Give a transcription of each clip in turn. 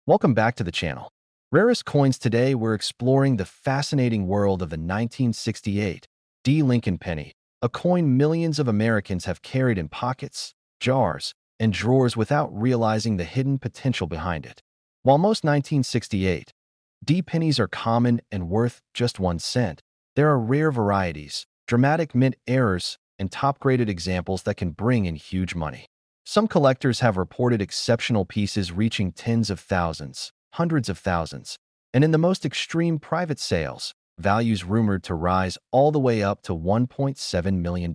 Welcome back to the channel. Rarest coins today, we're exploring the fascinating world of the 1968 D. Lincoln penny, a coin millions of Americans have carried in pockets, jars, and drawers without realizing the hidden potential behind it. While most 1968 D pennies are common and worth just 1 cent, there are rare varieties, dramatic mint errors, and top-graded examples that can bring in huge money. Some collectors have reported exceptional pieces reaching tens of thousands, hundreds of thousands, and in the most extreme private sales, values rumored to rise all the way up to $1.7 million.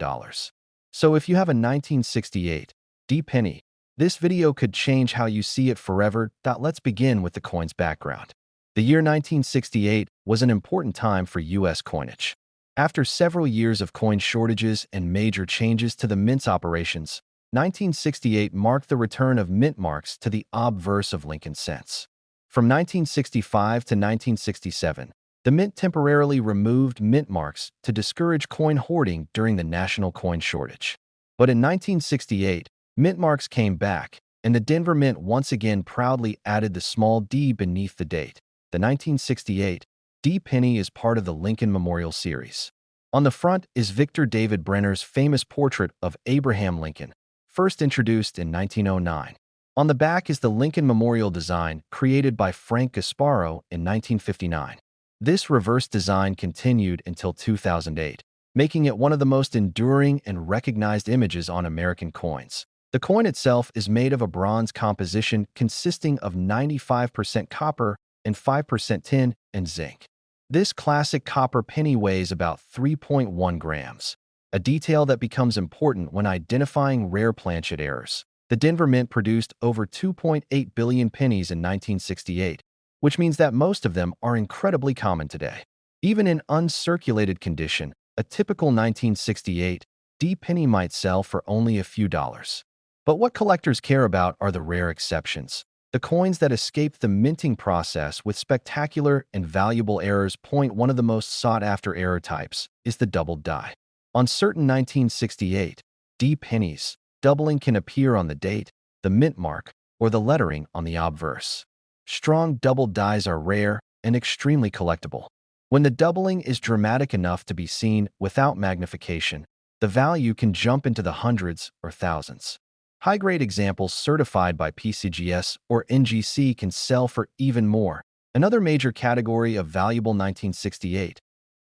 So if you have a 1968 D penny, this video could change how you see it forever. Let's begin with the coin's background. The year 1968 was an important time for U.S. coinage. After several years of coin shortages and major changes to the mint's operations, 1968 marked the return of mint marks to the obverse of Lincoln cents. From 1965 to 1967, the mint temporarily removed mint marks to discourage coin hoarding during the national coin shortage. But in 1968, mint marks came back, and the Denver Mint once again proudly added the small d beneath the date. The 1968 D penny is part of the Lincoln Memorial Series. On the front is Victor David Brenner's famous portrait of Abraham Lincoln, first introduced in 1909. On the back is the Lincoln Memorial design created by Frank Gasparo in 1959. This reverse design continued until 2008, making it one of the most enduring and recognized images on American coins. The coin itself is made of a bronze composition consisting of 95% copper and 5% tin and zinc. This classic copper penny weighs about 3.1 grams, a detail that becomes important when identifying rare planchet errors. The Denver Mint produced over 2.8 billion pennies in 1968, which means that most of them are incredibly common today. Even in uncirculated condition, a typical 1968 D penny might sell for only a few dollars. But what collectors care about are the rare exceptions. The coins that escape the minting process with spectacular and valuable errors. One of the most sought-after error types is the doubled die. On certain 1968 D pennies, doubling can appear on the date, the mint mark, or the lettering on the obverse. Strong doubled dies are rare and extremely collectible. When the doubling is dramatic enough to be seen without magnification, the value can jump into the hundreds or thousands. High-grade examples certified by PCGS or NGC can sell for even more. Another major category of valuable 1968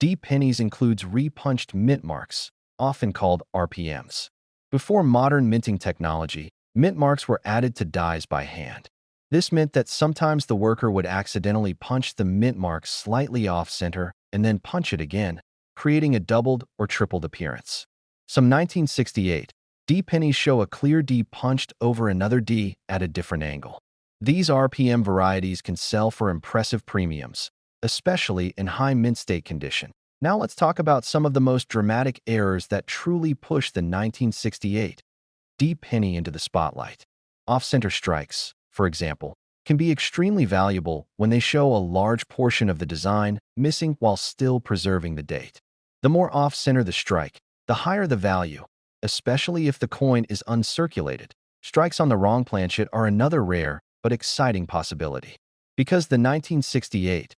D pennies includes repunched mint marks, often called RPMs. Before modern minting technology, mint marks were added to dies by hand. This meant that sometimes the worker would accidentally punch the mint mark slightly off-center and then punch it again, creating a doubled or tripled appearance. Some 1968 D pennies show a clear D punched over another D at a different angle. These RPM varieties can sell for impressive premiums, especially in high mint state condition. Now let's talk about some of the most dramatic errors that truly push the 1968 D penny into the spotlight. Off-center strikes, for example, can be extremely valuable when they show a large portion of the design missing while still preserving the date. The more off-center the strike, the higher the value, especially if the coin is uncirculated. Strikes on the wrong planchet are another rare but exciting possibility. Because the 1968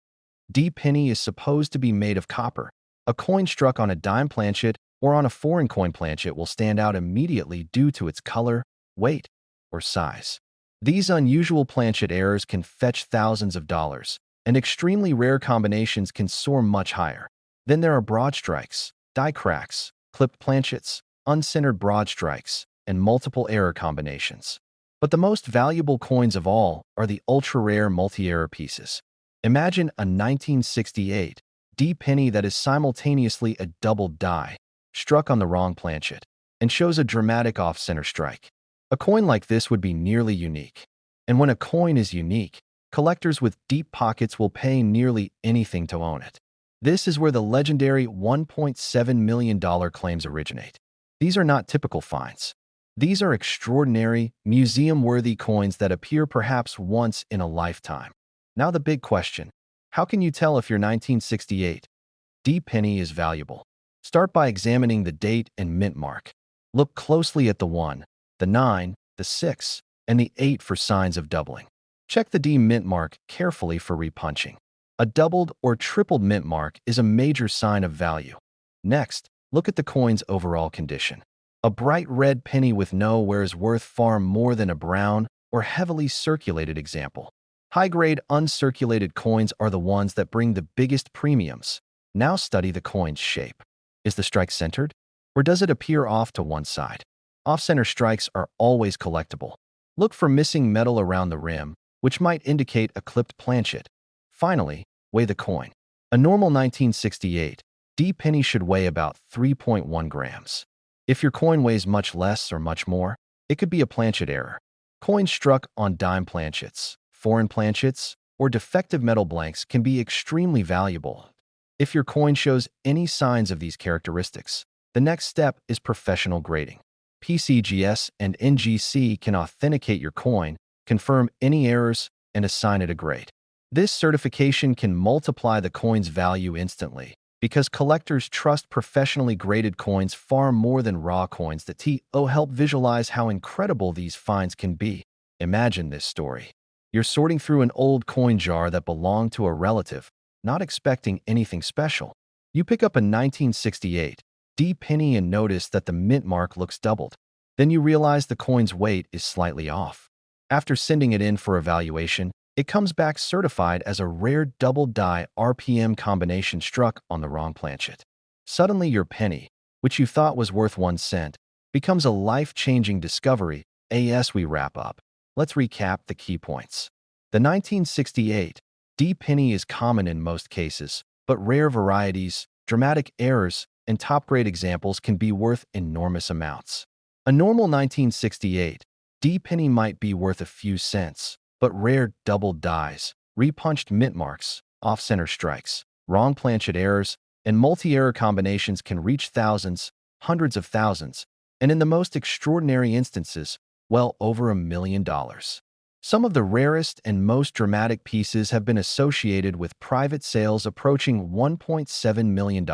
D penny is supposed to be made of copper, a coin struck on a dime planchet or on a foreign coin planchet will stand out immediately due to its color, weight, or size. These unusual planchet errors can fetch thousands of dollars, and extremely rare combinations can soar much higher. Then there are broad strikes, die cracks, clipped planchets, uncentered broad strikes, and multiple error combinations. But the most valuable coins of all are the ultra-rare multi-error pieces. Imagine a 1968 D penny that is simultaneously a doubled die, struck on the wrong planchet, and shows a dramatic off-center strike. A coin like this would be nearly unique. And when a coin is unique, collectors with deep pockets will pay nearly anything to own it. This is where the legendary $1.7 million claims originate. These are not typical finds. These are extraordinary, museum-worthy coins that appear perhaps once in a lifetime. Now the big question: how can you tell if your 1968 D penny is valuable? Start by examining the date and mint mark. Look closely at the 1, the 9, the 6, and the 8 for signs of doubling. Check the D mint mark carefully for repunching. A doubled or tripled mint mark is a major sign of value. Next, look at the coin's overall condition. A bright red penny with no wear is worth far more than a brown or heavily circulated example. High-grade uncirculated coins are the ones that bring the biggest premiums. Now study the coin's shape. Is the strike centered? Or does it appear off to one side? Off-center strikes are always collectible. Look for missing metal around the rim, which might indicate a clipped planchet. Finally, weigh the coin. A normal 1968 D penny should weigh about 3.1 grams. If your coin weighs much less or much more, it could be a planchet error. Coins struck on dime planchets, foreign planchets, or defective metal blanks can be extremely valuable. If your coin shows any signs of these characteristics, the next step is professional grading. PCGS and NGC can authenticate your coin, confirm any errors, and assign it a grade. This certification can multiply the coin's value instantly because collectors trust professionally graded coins far more than raw coins that help visualize how incredible these finds can be. Imagine this story. You're sorting through an old coin jar that belonged to a relative, not expecting anything special. You pick up a 1968 D penny and notice that the mint mark looks doubled. Then you realize the coin's weight is slightly off. After sending it in for evaluation, it comes back certified as a rare double-die RPM combination struck on the wrong planchet. Suddenly your penny, which you thought was worth 1 cent, becomes a life-changing discovery. As we wrap up, let's recap the key points. The 1968 D penny is common in most cases, but rare varieties, dramatic errors, and top-grade examples can be worth enormous amounts. A normal 1968 D penny might be worth a few cents, but rare doubled dies, repunched mint marks, off-center strikes, wrong planchet errors, and multi-error combinations can reach thousands, hundreds of thousands, and in the most extraordinary instances, well over $1 million. Some of the rarest and most dramatic pieces have been associated with private sales approaching $1.7 million.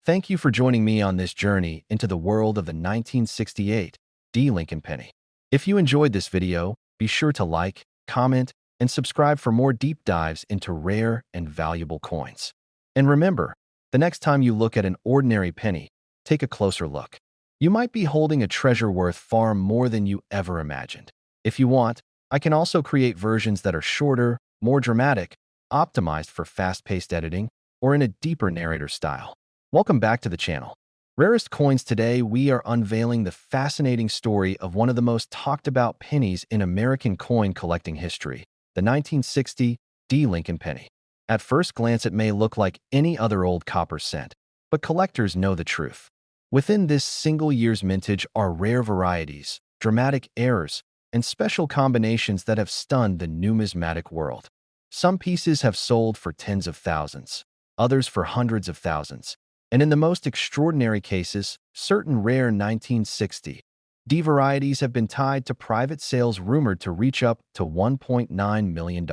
Thank you for joining me on this journey into the world of the 1968 D Lincoln penny. If you enjoyed this video, be sure to like, comment, and subscribe for more deep dives into rare and valuable coins. And remember, the next time you look at an ordinary penny, take a closer look. You might be holding a treasure worth far more than you ever imagined. If you want, I can also create versions that are shorter, more dramatic, optimized for fast-paced editing, or in a deeper narrator style. Welcome back to the channel. Rarest Coins. Today, we are unveiling the fascinating story of one of the most talked about pennies in American coin collecting history, the 1960 D Lincoln penny. At first glance, it may look like any other old copper cent, but collectors know the truth. Within this single year's mintage are rare varieties, dramatic errors, and special combinations that have stunned the numismatic world. Some pieces have sold for tens of thousands, others for hundreds of thousands, and in the most extraordinary cases, certain rare 1960 D varieties have been tied to private sales rumored to reach up to $1.9 million.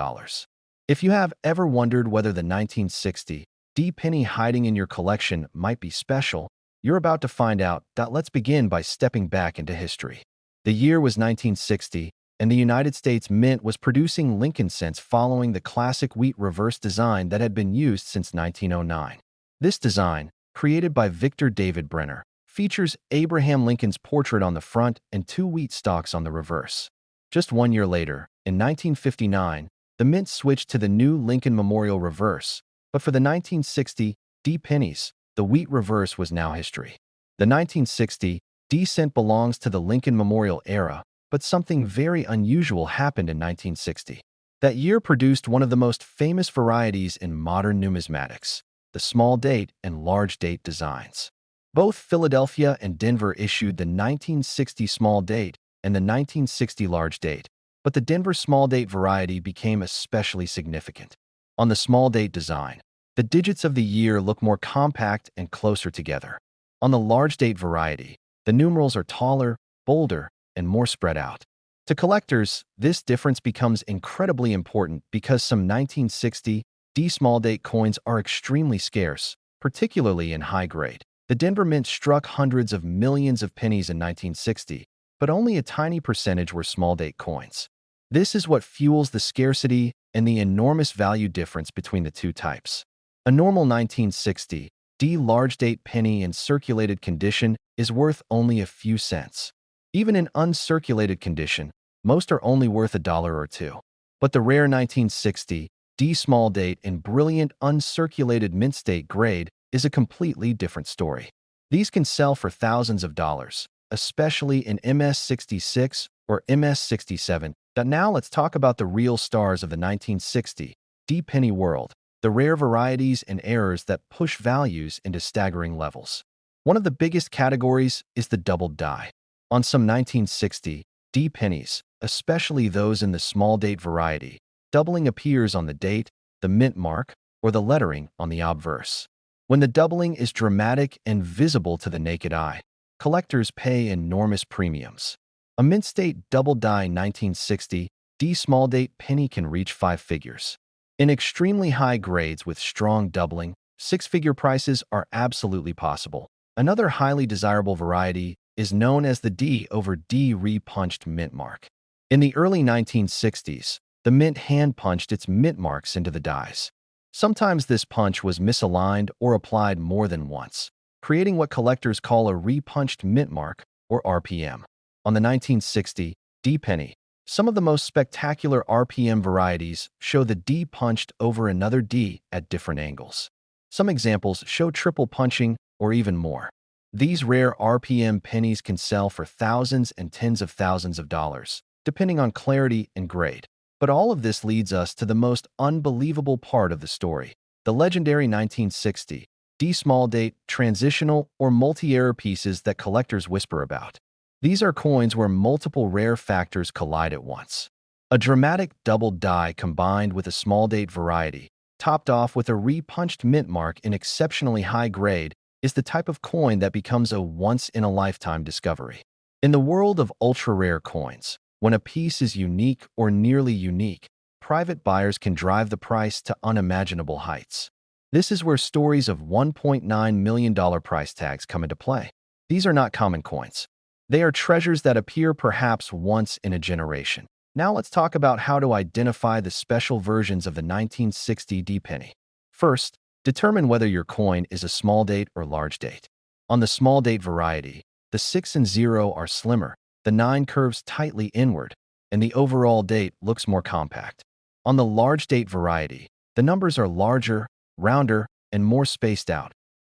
If you have ever wondered whether the 1960 D penny hiding in your collection might be special, you're about to find out. Let's begin by stepping back into history. The year was 1960, and the United States Mint was producing Lincoln cents following the classic wheat reverse design that had been used since 1909. This design, created by Victor David Brenner, features Abraham Lincoln's portrait on the front and 2 wheat stalks on the reverse. Just 1 year later, in 1959, the Mint switched to the new Lincoln Memorial reverse, but for the 1960 D pennies, the wheat reverse was now history. The 1960 D cent belongs to the Lincoln Memorial era, but something very unusual happened in 1960. That year produced one of the most famous varieties in modern numismatics, the small date and large date designs. Both Philadelphia and Denver issued the 1960 small date and the 1960 large date, but the Denver small date variety became especially significant. On the small date design, the digits of the year look more compact and closer together. On the large date variety, the numerals are taller, bolder, and more spread out. To collectors, this difference becomes incredibly important because some 1960 D small date coins are extremely scarce, particularly in high grade. The Denver Mint struck hundreds of millions of pennies in 1960, but only a tiny percentage were small date coins. This is what fuels the scarcity and the enormous value difference between the two types. A normal 1960 D large date penny in circulated condition is worth only a few cents. Even in uncirculated condition, most are only worth $1 or $2. But the rare 1960 D small date in brilliant uncirculated mint state grade is a completely different story. These can sell for thousands of dollars, especially in MS66 or MS67. Now let's talk about the real stars of the 1960 D penny world, the rare varieties and errors that push values into staggering levels. One of the biggest categories is the doubled die. On some 1960 D pennies, especially those in the small date variety, doubling appears on the date, the mint mark, or the lettering on the obverse. When the doubling is dramatic and visible to the naked eye, collectors pay enormous premiums. A mint state double die 1960 D small date penny can reach 5 figures. In extremely high grades with strong doubling, 6-figure prices are absolutely possible. Another highly desirable variety is known as the D over D re-punched mint mark. In the early 1960s, the mint hand-punched its mint marks into the dies. Sometimes this punch was misaligned or applied more than once, creating what collectors call a re-punched mint mark, or RPM. On the 1960 D penny, some of the most spectacular RPM varieties show the D punched over another D at different angles. Some examples show triple punching or even more. These rare RPM pennies can sell for thousands and tens of thousands of dollars, depending on clarity and grade. But all of this leads us to the most unbelievable part of the story, the legendary 1960 D small date, transitional, or multi-error pieces that collectors whisper about. These are coins where multiple rare factors collide at once. A dramatic double die combined with a small date variety, topped off with a re-punched mint mark in exceptionally high grade, is the type of coin that becomes a once-in-a-lifetime discovery. In the world of ultra-rare coins, when a piece is unique or nearly unique, private buyers can drive the price to unimaginable heights. This is where stories of $1.9 million price tags come into play. These are not common coins. They are treasures that appear perhaps once in a generation. Now let's talk about how to identify the special versions of the 1960 D penny. First, determine whether your coin is a small date or large date. On the small date variety, the 6 and 0 are slimmer, the 9 curves tightly inward, and the overall date looks more compact. On the large date variety, the numbers are larger, rounder, and more spaced out.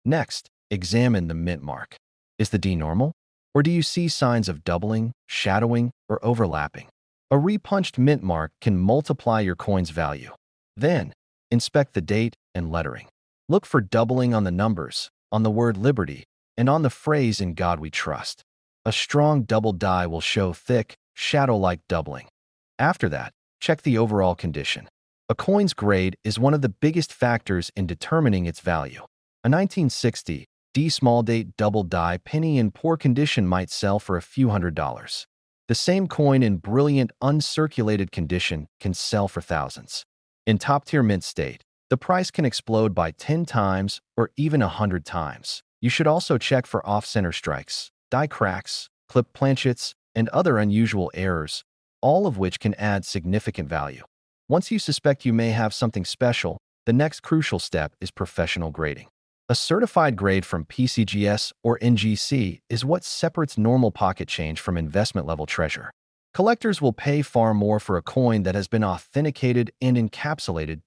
Next, examine the mint mark. Is the D normal? Or do you see signs of doubling, shadowing, or overlapping? A re-punched mint mark can multiply your coin's value. Then, inspect the date and lettering. Look for doubling on the numbers, on the word liberty, and on the phrase "In God We Trust." A strong double die will show thick, shadow-like doubling. After that, check the overall condition. A coin's grade is one of the biggest factors in determining its value. A 1960 D small date double die penny in poor condition might sell for a few $100s. The same coin in brilliant uncirculated condition can sell for thousands. In top-tier mint state, the price can explode by 10 times or even 100 times. You should also check for off-center strikes, die cracks, clip planchets, and other unusual errors, all of which can add significant value. Once you suspect you may have something special, the next crucial step is professional grading. A certified grade from PCGS or NGC is what separates normal pocket change from investment-level treasure. Collectors will pay far more for a coin that has been authenticated and encapsulated.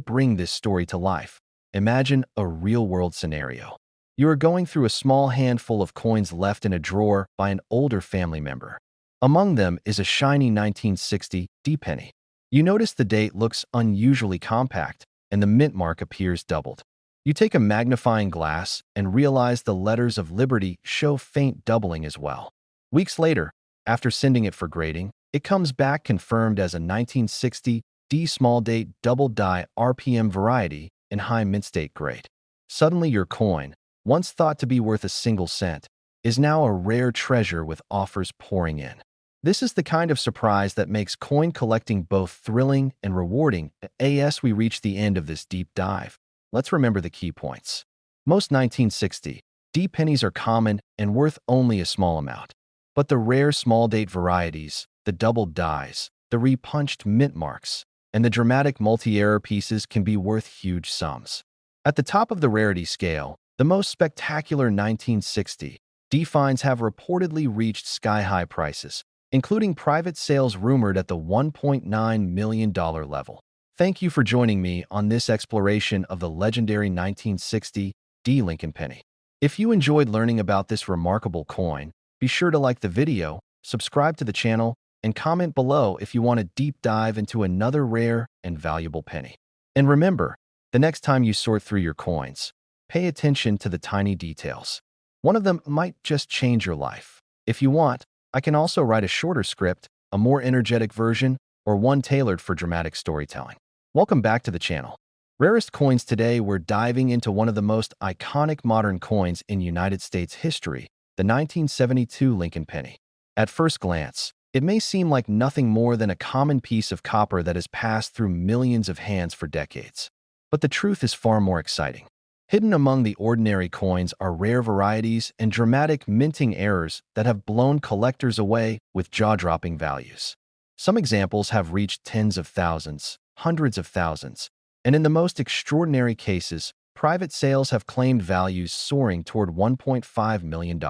Bring this story to life. Imagine a real-world scenario. You are going through a small handful of coins left in a drawer by an older family member. Among them is a shiny 1960 D penny. You notice the date looks unusually compact, and the mint mark appears doubled. You take a magnifying glass and realize the letters of Liberty show faint doubling as well. Weeks later, after sending it for grading, it comes back confirmed as a 1960 D small date double die RPM variety in high mint state grade. Suddenly your coin, once thought to be worth a single cent, is now a rare treasure with offers pouring in. This is the kind of surprise that makes coin collecting both thrilling and rewarding. As we reach the end of this deep dive, let's remember the key points. Most 1960 D pennies are common and worth only a small amount. But the rare small date varieties, the double dies, the repunched mint marks, and the dramatic multi-error pieces can be worth huge sums. At the top of the rarity scale, the most spectacular 1960 D finds have reportedly reached sky-high prices, including private sales rumored at the $1.9 million level. Thank you for joining me on this exploration of the legendary 1960 D Lincoln penny. If you enjoyed learning about this remarkable coin, be sure to like the video, subscribe to the channel, and comment below if you want a deep dive into another rare and valuable penny. And remember, the next time you sort through your coins, pay attention to the tiny details. One of them might just change your life. If you want, I can also write a shorter script, a more energetic version, or one tailored for dramatic storytelling. Welcome back to the channel. Rarest coins today, we're diving into one of the most iconic modern coins in United States history, the 1972 Lincoln penny. At first glance, it may seem like nothing more than a common piece of copper that has passed through millions of hands for decades. But the truth is far more exciting. Hidden among the ordinary coins are rare varieties and dramatic minting errors that have blown collectors away with jaw-dropping values. Some examples have reached tens of thousands, hundreds of thousands, and in the most extraordinary cases, private sales have claimed values soaring toward $1.5 million.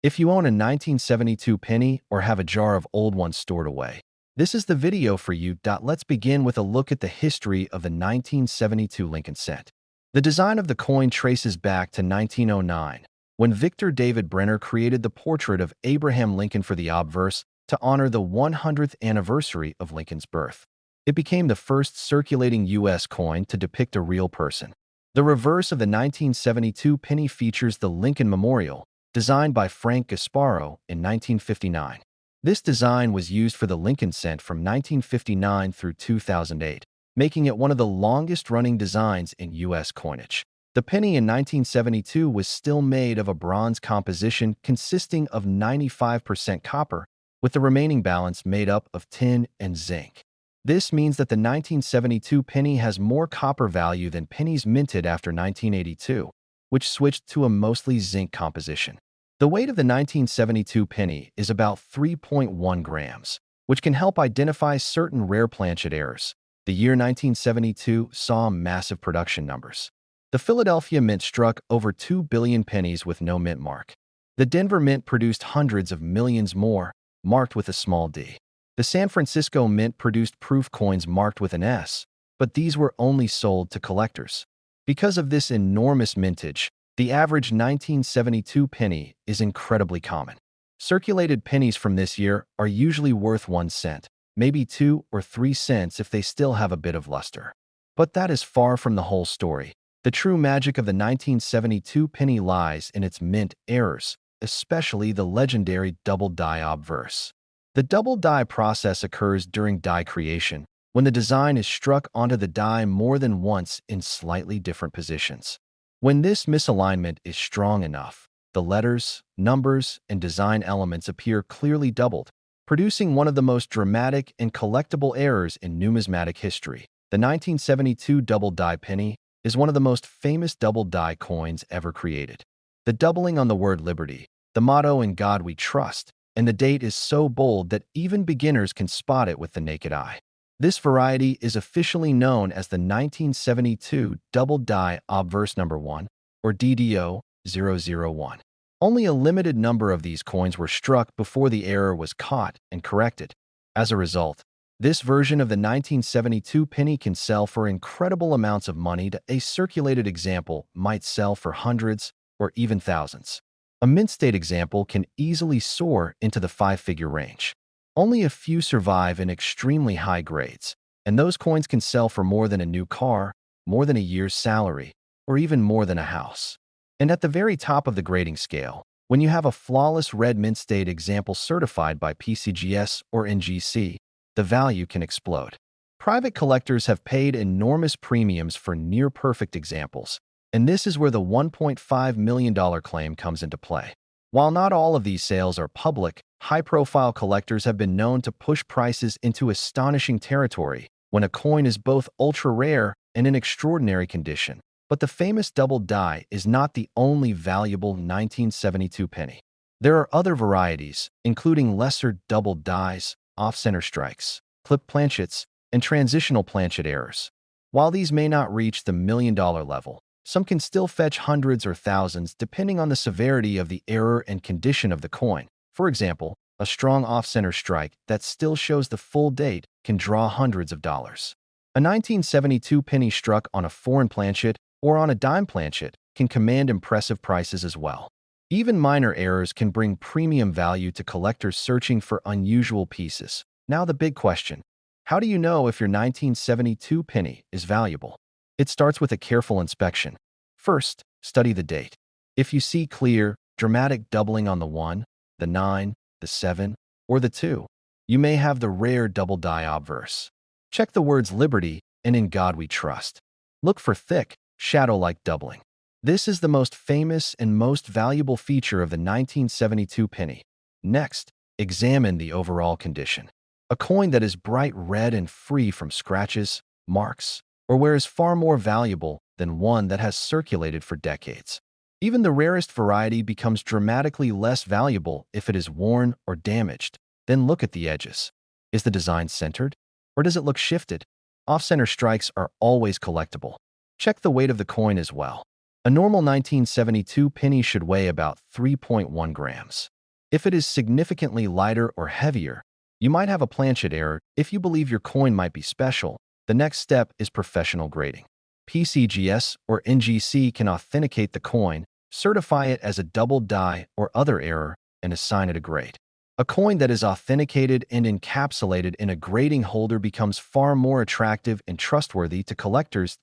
If you own a 1972 penny or have a jar of old ones stored away, this is the video for you. Let's begin with a look at the history of the 1972 Lincoln cent. The design of the coin traces back to 1909, when Victor David Brenner created the portrait of Abraham Lincoln for the obverse to honor the 100th anniversary of Lincoln's birth. It became the first circulating U.S. coin to depict a real person. The reverse of the 1972 penny features the Lincoln Memorial, designed by Frank Gasparo in 1959. This design was used for the Lincoln cent from 1959 through 2008. Making it one of the longest-running designs in U.S. coinage. The penny in 1972 was still made of a bronze composition consisting of 95% copper, with the remaining balance made up of tin and zinc. This means that the 1972 penny has more copper value than pennies minted after 1982, which switched to a mostly zinc composition. The weight of the 1972 penny is about 3.1 grams, which can help identify certain rare planchet errors. The year 1972 saw massive production numbers. The Philadelphia Mint struck over 2 billion pennies with no mint mark. The Denver Mint produced hundreds of millions more, marked with a small d. The San Francisco Mint produced proof coins marked with an S, but these were only sold to collectors. Because of this enormous mintage, the average 1972 penny is incredibly common. Circulated pennies from this year are usually worth 1 cent. Maybe 2 or 3 cents if they still have a bit of luster. But that is far from the whole story. The true magic of the 1972 penny lies in its mint errors, especially the legendary double die obverse. The double die process occurs during die creation, when the design is struck onto the die more than once in slightly different positions. When this misalignment is strong enough, the letters, numbers, and design elements appear clearly doubled, producing one of the most dramatic and collectible errors in numismatic history. The 1972 double die penny is one of the most famous double die coins ever created. The doubling on the word liberty, the motto "In God We Trust," and the date is so bold that even beginners can spot it with the naked eye. This variety is officially known as the 1972 double die obverse number 1, or DDO-001. Only a limited number of these coins were struck before the error was caught and corrected. As a result, this version of the 1972 penny can sell for incredible amounts of money. A circulated example might sell for hundreds or even thousands. A mint state example can easily soar into the 5-figure range. Only a few survive in extremely high grades, and those coins can sell for more than a new car, more than a year's salary, or even more than a house. And at the very top of the grading scale, when you have a flawless red mint state example certified by PCGS or NGC, the value can explode. Private collectors have paid enormous premiums for near-perfect examples, and this is where the $1.5 million claim comes into play. While not all of these sales are public, high-profile collectors have been known to push prices into astonishing territory when a coin is both ultra-rare and in extraordinary condition. But the famous double die is not the only valuable 1972 penny. There are other varieties, including lesser double dies, off-center strikes, clip planchets, and transitional planchet errors. While these may not reach the million-dollar level, some can still fetch hundreds or thousands depending on the severity of the error and condition of the coin. For example, a strong off-center strike that still shows the full date can draw hundreds of dollars. A 1972 penny struck on a foreign planchet or on a dime planchet can command impressive prices as well. Even minor errors can bring premium value to collectors searching for unusual pieces. Now the big question: how do you know if your 1972 penny is valuable? It starts with a careful inspection. First, study the date. If you see clear, dramatic doubling on the 1, the 9, the 7, or the 2, you may have the rare double die obverse. Check the words Liberty and In God We Trust. Look for thick, shadow-like doubling. This is the most famous and most valuable feature of the 1972 penny. Next, examine the overall condition. A coin that is bright red and free from scratches, marks, or wear is far more valuable than one that has circulated for decades. Even the rarest variety becomes dramatically less valuable if it is worn or damaged. Then look at the edges. Is the design centered? Or does it look shifted? Off-center strikes are always collectible. Check the weight of the coin as well. A normal 1972 penny should weigh about 3.1 grams. If it is significantly lighter or heavier, you might have a planchet error. If you believe your coin might be special, the next step is professional grading. PCGS or NGC can authenticate the coin, certify it as a double die or other error, and assign it a grade. A coin that is authenticated and encapsulated in a grading holder becomes far more attractive and trustworthy to collectors.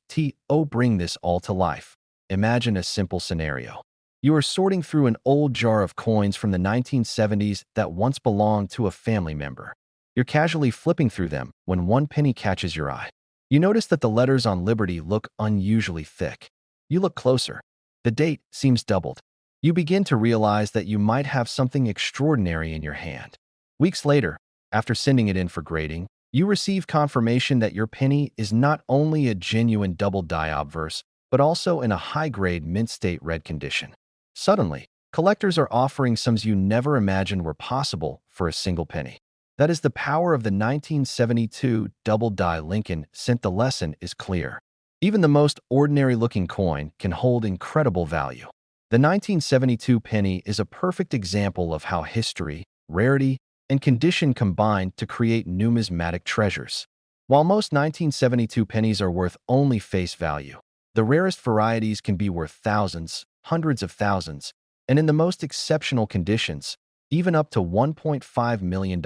Bring this all to life. Imagine a simple scenario. You are sorting through an old jar of coins from the 1970s that once belonged to a family member. You're casually flipping through them when one penny catches your eye. You notice that the letters on Liberty look unusually thick. You look closer. The date seems doubled. You begin to realize that you might have something extraordinary in your hand. Weeks later, after sending it in for grading, you receive confirmation that your penny is not only a genuine double die obverse, but also in a high-grade mint-state red condition. Suddenly, collectors are offering sums you never imagined were possible for a single penny. That is the power of the 1972 double die Lincoln cent. The lesson is clear. Even the most ordinary-looking coin can hold incredible value. The 1972 penny is a perfect example of how history, rarity, and condition combine to create numismatic treasures. While most 1972 pennies are worth only face value, the rarest varieties can be worth thousands, hundreds of thousands, and in the most exceptional conditions, even up to $1.5 million.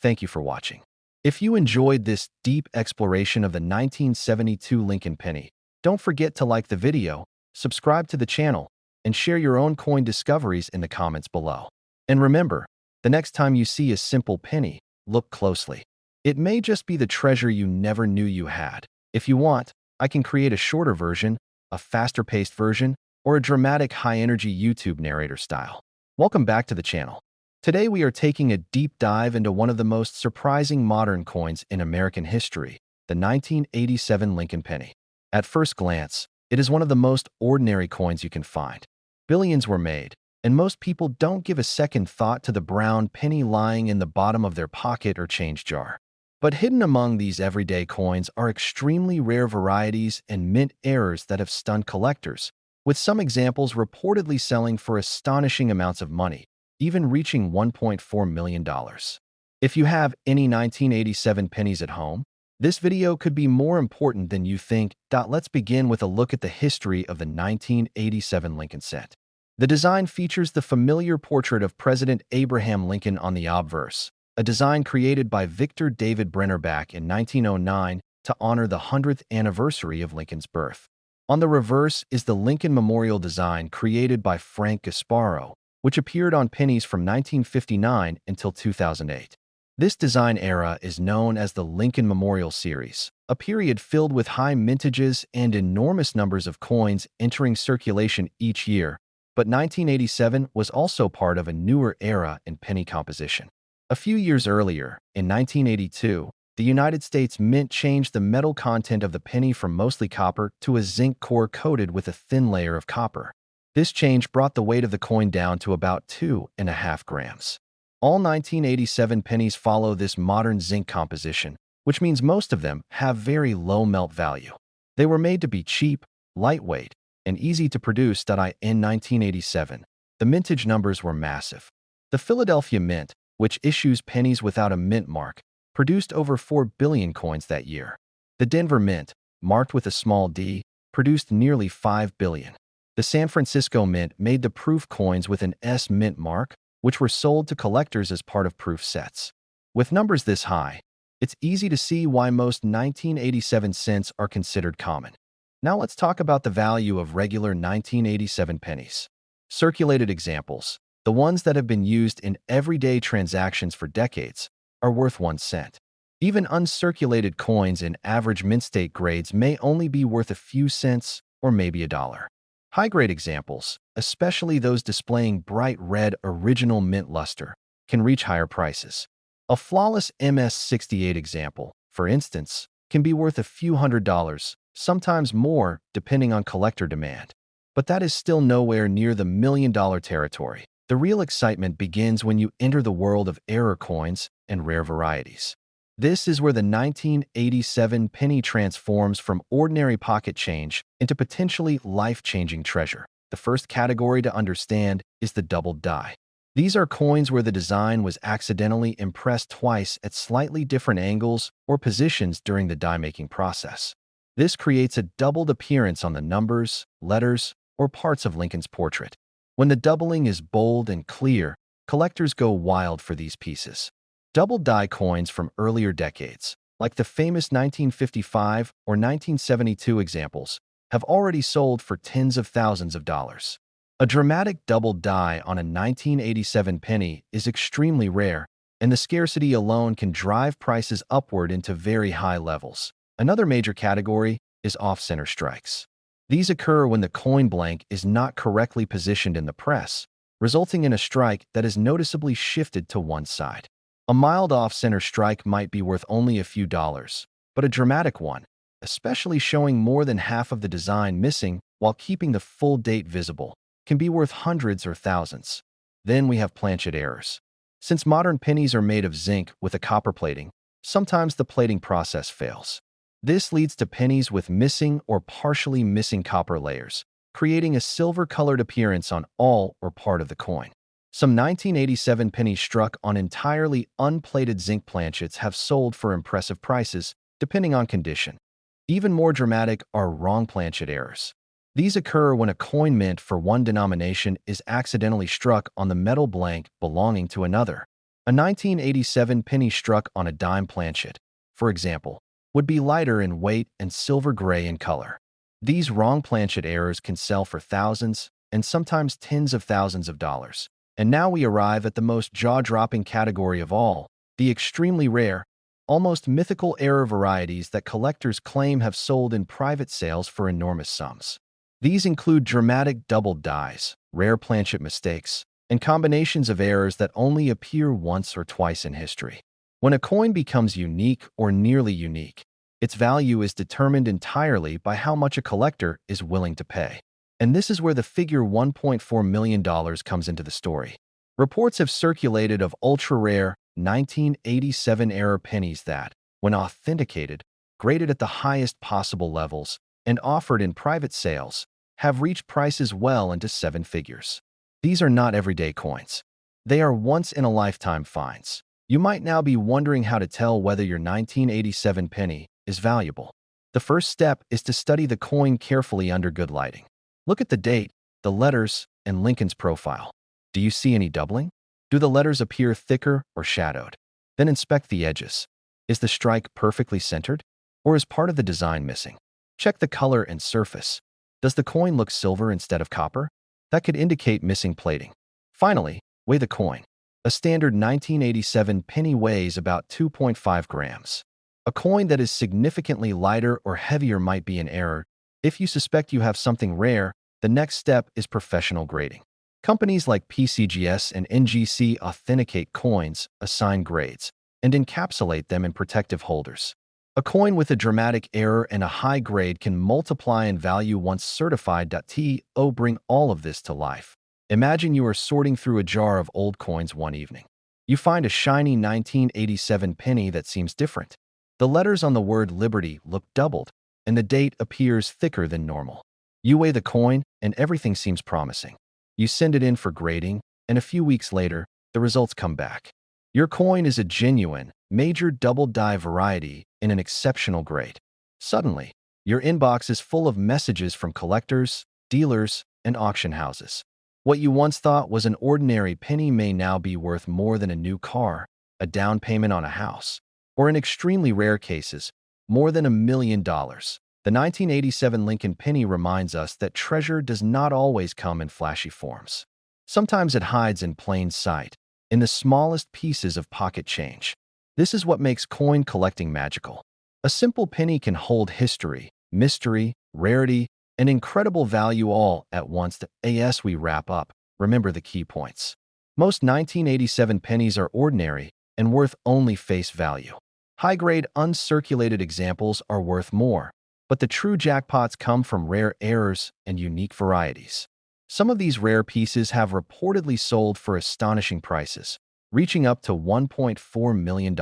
Thank you for watching. If you enjoyed this deep exploration of the 1972 Lincoln penny, don't forget to like the video, subscribe to the channel, and share your own coin discoveries in the comments below. And remember, the next time you see a simple penny, look closely. It may just be the treasure you never knew you had. If you want, I can create a shorter version, a faster-paced version, or a dramatic high-energy YouTube narrator style. Welcome back to the channel. Today we are taking a deep dive into one of the most surprising modern coins in American history, the 1987 Lincoln penny. At first glance, it is one of the most ordinary coins you can find. Billions were made, and most people don't give a second thought to the brown penny lying in the bottom of their pocket or change jar. But hidden among these everyday coins are extremely rare varieties and mint errors that have stunned collectors, with some examples reportedly selling for astonishing amounts of money, even reaching $1.4 million. If you have any 1987 pennies at home, this video could be more important than you think. Let's begin with a look at the history of the 1987 Lincoln cent. The design features the familiar portrait of President Abraham Lincoln on the obverse, a design created by Victor David Brenner back in 1909 to honor the 100th anniversary of Lincoln's birth. On the reverse is the Lincoln Memorial design created by Frank Gasparo, which appeared on pennies from 1959 until 2008. This design era is known as the Lincoln Memorial Series, a period filled with high mintages and enormous numbers of coins entering circulation each year, but 1987 was also part of a newer era in penny composition. A few years earlier, in 1982, the United States Mint changed the metal content of the penny from mostly copper to a zinc core coated with a thin layer of copper. This change brought the weight of the coin down to about 2.5 grams. All 1987 pennies follow this modern zinc composition, which means most of them have very low melt value. They were made to be cheap, lightweight, and easy to produce. In 1987, the mintage numbers were massive. The Philadelphia Mint, which issues pennies without a mint mark, produced over 4 billion coins that year. The Denver Mint, marked with a small d, produced nearly 5 billion. The San Francisco Mint made the proof coins with an S mint mark, which were sold to collectors as part of proof sets. With numbers this high, it's easy to see why most 1987 cents are considered common. Now let's talk about the value of regular 1987 pennies. Circulated examples, the ones that have been used in everyday transactions for decades, are worth 1 cent. Even uncirculated coins in average mint state grades may only be worth a few cents or maybe $1. High-grade examples, especially those displaying bright red original mint luster, can reach higher prices. A flawless MS-68 example, for instance, can be worth a few $100s, sometimes more depending on collector demand. But that is still nowhere near the million-dollar territory. The real excitement begins when you enter the world of error coins and rare varieties. This is where the 1987 penny transforms from ordinary pocket change into potentially life-changing treasure. The first category to understand is the doubled die. These are coins where the design was accidentally impressed twice at slightly different angles or positions during the die-making process. This creates a doubled appearance on the numbers, letters, or parts of Lincoln's portrait. When the doubling is bold and clear, collectors go wild for these pieces. Double die coins from earlier decades, like the famous 1955 or 1972 examples, have already sold for tens of thousands of dollars. A dramatic double die on a 1987 penny is extremely rare, and the scarcity alone can drive prices upward into very high levels. Another major category is off-center strikes. These occur when the coin blank is not correctly positioned in the press, resulting in a strike that is noticeably shifted to one side. A mild off-center strike might be worth only a few dollars, but a dramatic one, especially showing more than half of the design missing while keeping the full date visible, can be worth hundreds or thousands. Then we have planchet errors. Since modern pennies are made of zinc with a copper plating, sometimes the plating process fails. This leads to pennies with missing or partially missing copper layers, creating a silver-colored appearance on all or part of the coin. Some 1987 pennies struck on entirely unplated zinc planchets have sold for impressive prices, depending on condition. Even more dramatic are wrong planchet errors. These occur when a coin mint for one denomination is accidentally struck on the metal blank belonging to another. A 1987 penny struck on a dime planchet, for example, would be lighter in weight and silver gray in color. These wrong planchet errors can sell for thousands and sometimes tens of thousands of dollars. And now we arrive at the most jaw-dropping category of all, the extremely rare, almost mythical error varieties that collectors claim have sold in private sales for enormous sums. These include dramatic doubled dies, rare planchet mistakes, and combinations of errors that only appear once or twice in history. When a coin becomes unique or nearly unique, its value is determined entirely by how much a collector is willing to pay. And this is where the figure $1.4 million comes into the story. Reports have circulated of ultra-rare 1987 error pennies that, when authenticated, graded at the highest possible levels, and offered in private sales, have reached prices well into 7 figures. These are not everyday coins. They are once-in-a-lifetime finds. You might now be wondering how to tell whether your 1987 penny is valuable. The first step is to study the coin carefully under good lighting. Look at the date, the letters, and Lincoln's profile. Do you see any doubling? Do the letters appear thicker or shadowed? Then inspect the edges. Is the strike perfectly centered? Or is part of the design missing? Check the color and surface. Does the coin look silver instead of copper? That could indicate missing plating. Finally, weigh the coin. A standard 1987 penny weighs about 2.5 grams. A coin that is significantly lighter or heavier might be in error. If you suspect you have something rare, the next step is professional grading. Companies like PCGS and NGC authenticate coins, assign grades, and encapsulate them in protective holders. A coin with a dramatic error and a high grade can multiply in value once certified. To bring all of this to life. Imagine you are sorting through a jar of old coins one evening. You find a shiny 1987 penny that seems different. The letters on the word Liberty look doubled, and the date appears thicker than normal. You weigh the coin, and everything seems promising. You send it in for grading, and a few weeks later, the results come back. Your coin is a genuine, major double die variety in an exceptional grade. Suddenly, your inbox is full of messages from collectors, dealers, and auction houses. What you once thought was an ordinary penny may now be worth more than a new car, a down payment on a house, or in extremely rare cases, more than $1 million. The 1987 Lincoln penny reminds us that treasure does not always come in flashy forms. Sometimes it hides in plain sight, in the smallest pieces of pocket change. This is what makes coin collecting magical. A simple penny can hold history, mystery, rarity, and incredible value all at once. As we wrap up, remember the key points. Most 1987 pennies are ordinary and worth only face value. High-grade uncirculated examples are worth more, but the true jackpots come from rare errors and unique varieties. Some of these rare pieces have reportedly sold for astonishing prices, reaching up to $1.4 million.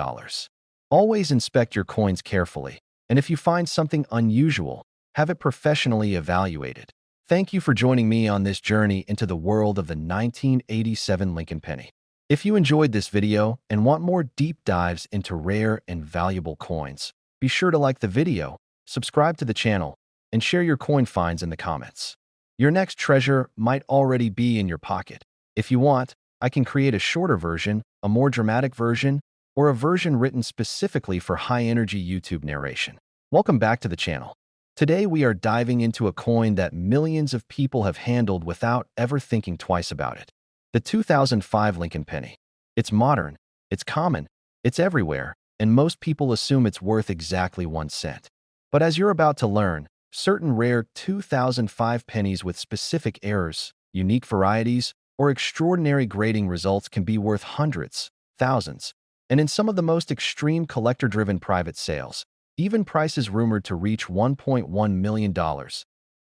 Always inspect your coins carefully, and if you find something unusual, have it professionally evaluated. Thank you for joining me on this journey into the world of the 1987 Lincoln penny. If you enjoyed this video and want more deep dives into rare and valuable coins, be sure to like the video, subscribe to the channel, and share your coin finds in the comments. Your next treasure might already be in your pocket. If you want, I can create a shorter version, a more dramatic version, or a version written specifically for high-energy YouTube narration. Welcome back to the channel. Today we are diving into a coin that millions of people have handled without ever thinking twice about it. The 2005 Lincoln penny. It's modern, it's common, it's everywhere, and most people assume it's worth exactly 1 cent. But as you're about to learn, certain rare 2005 pennies with specific errors, unique varieties, or extraordinary grading results can be worth hundreds, thousands, and in some of the most extreme collector-driven private sales, even prices rumored to reach $1.1 million.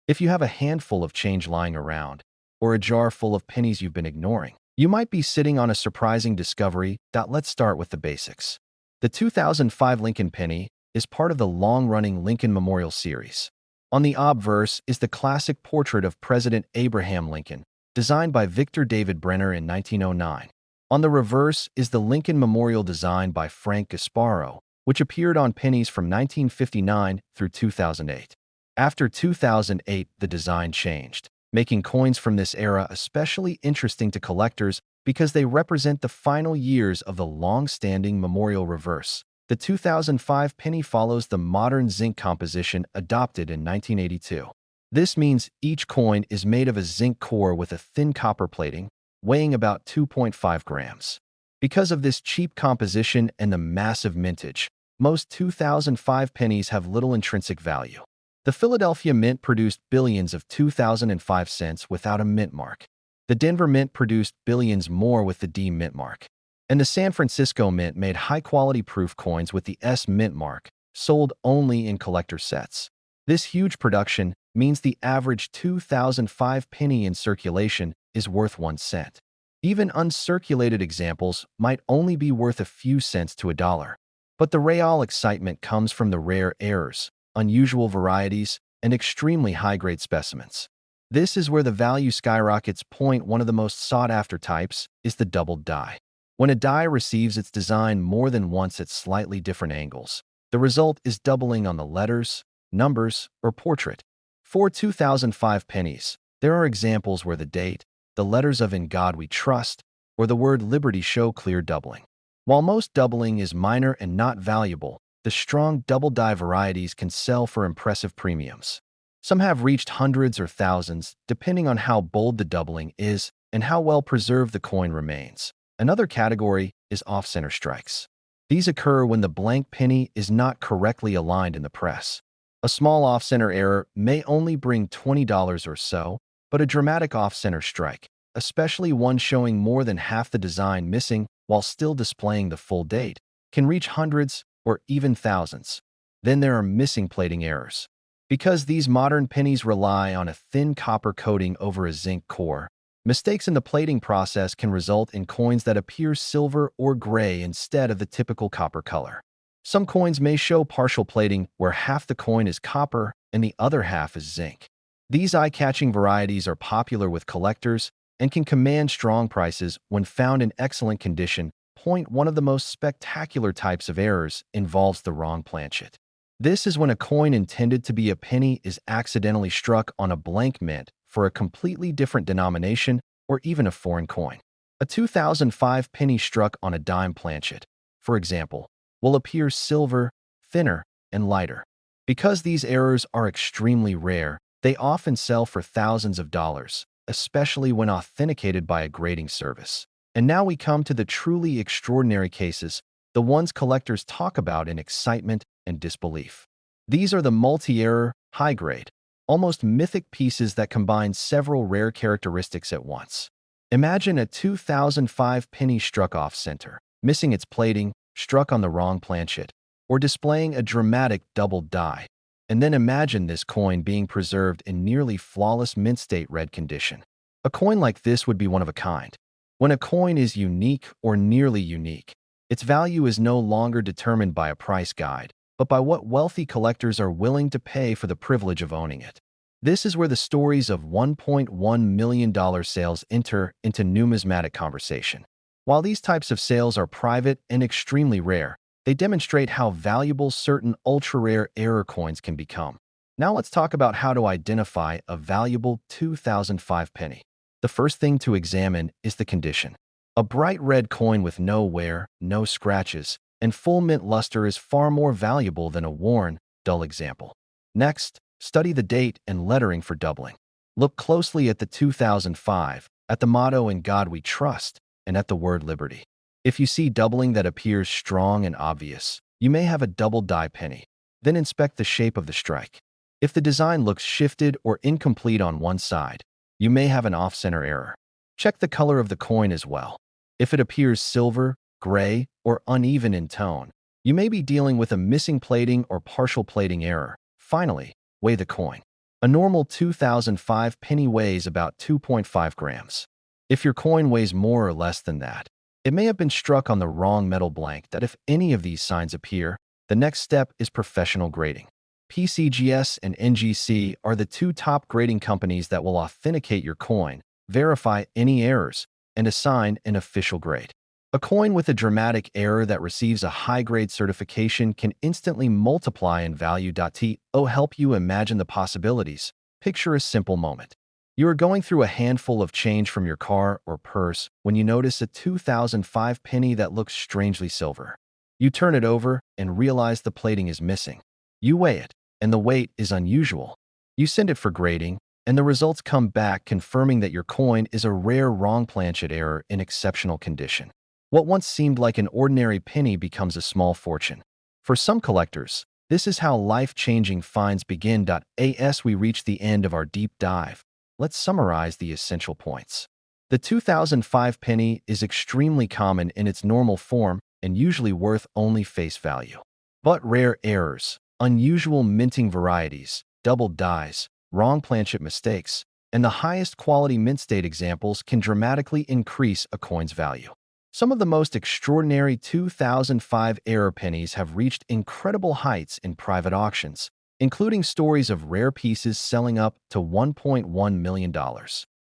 If you have a handful of change lying around, or a jar full of pennies you've been ignoring, you might be sitting on a surprising discovery. Let's start with the basics. The 2005 Lincoln penny is part of the long-running Lincoln Memorial series. On the obverse is the classic portrait of President Abraham Lincoln, designed by Victor David Brenner in 1909. On the reverse is the Lincoln Memorial designed by Frank Gasparo, which appeared on pennies from 1959 through 2008. After 2008, the design changed, making coins from this era especially interesting to collectors because they represent the final years of the long-standing memorial reverse. The 2005 penny follows the modern zinc composition adopted in 1982. This means each coin is made of a zinc core with a thin copper plating, weighing about 2.5 grams. Because of this cheap composition and the massive mintage, most 2005 pennies have little intrinsic value. The Philadelphia Mint produced billions of 2005 cents without a mint mark. The Denver Mint produced billions more with the D mint mark. And the San Francisco Mint made high-quality proof coins with the S mint mark, sold only in collector sets. This huge production means the average 2005 penny in circulation is worth 1 cent. Even uncirculated examples might only be worth a few cents to $1. But the real excitement comes from the rare errors, unusual varieties, and extremely high-grade specimens. This is where the value skyrockets. One of the most sought-after types is the doubled die. When a die receives its design more than once at slightly different angles, the result is doubling on the letters, numbers, or portrait. For 2005 pennies, there are examples where the date, the letters of "In God We Trust," or the word "Liberty" show clear doubling. While most doubling is minor and not valuable, the strong double die varieties can sell for impressive premiums. Some have reached hundreds or thousands, depending on how bold the doubling is and how well preserved the coin remains. Another category is off-center strikes. These occur when the blank penny is not correctly aligned in the press. A small off-center error may only bring $20 or so, but a dramatic off-center strike, especially one showing more than half the design missing while still displaying the full date, can reach hundreds or even thousands. Then there are missing plating errors. Because these modern pennies rely on a thin copper coating over a zinc core, Mistakes in the plating process can result in coins that appear silver or gray instead of the typical copper color. Some coins may show partial plating where half the coin is copper and the other half is zinc. These eye-catching varieties are popular with collectors and can command strong prices when found in excellent condition. One of the most spectacular types of errors involves the wrong planchet. This is when a coin intended to be a penny is accidentally struck on a blank mint for a completely different denomination or even a foreign coin. A 2005 penny struck on a dime planchet, for example, will appear silver, thinner, and lighter. Because these errors are extremely rare, they often sell for thousands of dollars, especially when authenticated by a grading service. And now we come to the truly extraordinary cases, the ones collectors talk about in excitement and disbelief. These are the multi-error, high-grade, almost mythic pieces that combine several rare characteristics at once. Imagine a 2005 penny struck off-center, missing its plating, struck on the wrong planchet, or displaying a dramatic double die. And then imagine this coin being preserved in nearly flawless mint-state red condition. A coin like this would be one of a kind. When a coin is unique or nearly unique, its value is no longer determined by a price guide, but by what wealthy collectors are willing to pay for the privilege of owning it. This is where the stories of $1.1 million sales enter into numismatic conversation. While these types of sales are private and extremely rare, they demonstrate how valuable certain ultra-rare error coins can become. Now let's talk about how to identify a valuable 2005 penny. The first thing to examine is the condition. A bright red coin with no wear, no scratches, and full mint luster is far more valuable than a worn, dull example. Next, study the date and lettering for doubling. Look closely at the 2005, at the motto "In God We Trust," and at the word liberty. If you see doubling that appears strong and obvious, you may have a double die penny. Then inspect the shape of the strike. If the design looks shifted or incomplete on one side, you may have an off-center error. Check the color of the coin as well. If it appears silver, gray, or uneven in tone, you may be dealing with a missing plating or partial plating error. Finally, weigh the coin. A normal 2005 penny weighs about 2.5 grams. If your coin weighs more or less than that, it may have been struck on the wrong metal blank. If any of these signs appear, the next step is professional grading. PCGS and NGC are the two top grading companies that will authenticate your coin, verify any errors, and assign an official grade. A coin with a dramatic error that receives a high-grade certification can instantly multiply in value. To help you imagine the possibilities, picture a simple moment. You are going through a handful of change from your car or purse when you notice a 2005 penny that looks strangely silver. You turn it over and realize the plating is missing. You weigh it, and the weight is unusual. You send it for grading, and the results come back confirming that your coin is a rare wrong planchet error in exceptional condition. What once seemed like an ordinary penny becomes a small fortune. For some collectors, this is how life-changing finds begin. As we reach the end of our deep dive, let's summarize the essential points. The 2005 penny is extremely common in its normal form and usually worth only face value. But rare errors, unusual minting varieties, double dies, wrong planchet mistakes, and the highest quality mint state examples can dramatically increase a coin's value. Some of the most extraordinary 2005 error pennies have reached incredible heights in private auctions, including stories of rare pieces selling up to $1.1 million.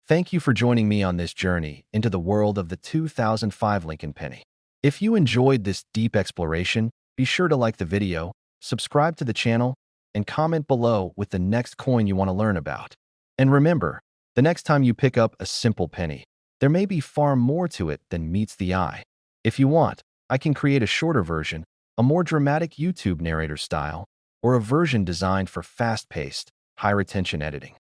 Thank you for joining me on this journey into the world of the 2005 Lincoln penny. If you enjoyed this deep exploration, be sure to like the video, subscribe to the channel, and comment below with the next coin you want to learn about. And remember, the next time you pick up a simple penny, there may be far more to it than meets the eye. If you want, I can create a shorter version, a more dramatic YouTube narrator style, or a version designed for fast-paced, high-retention editing.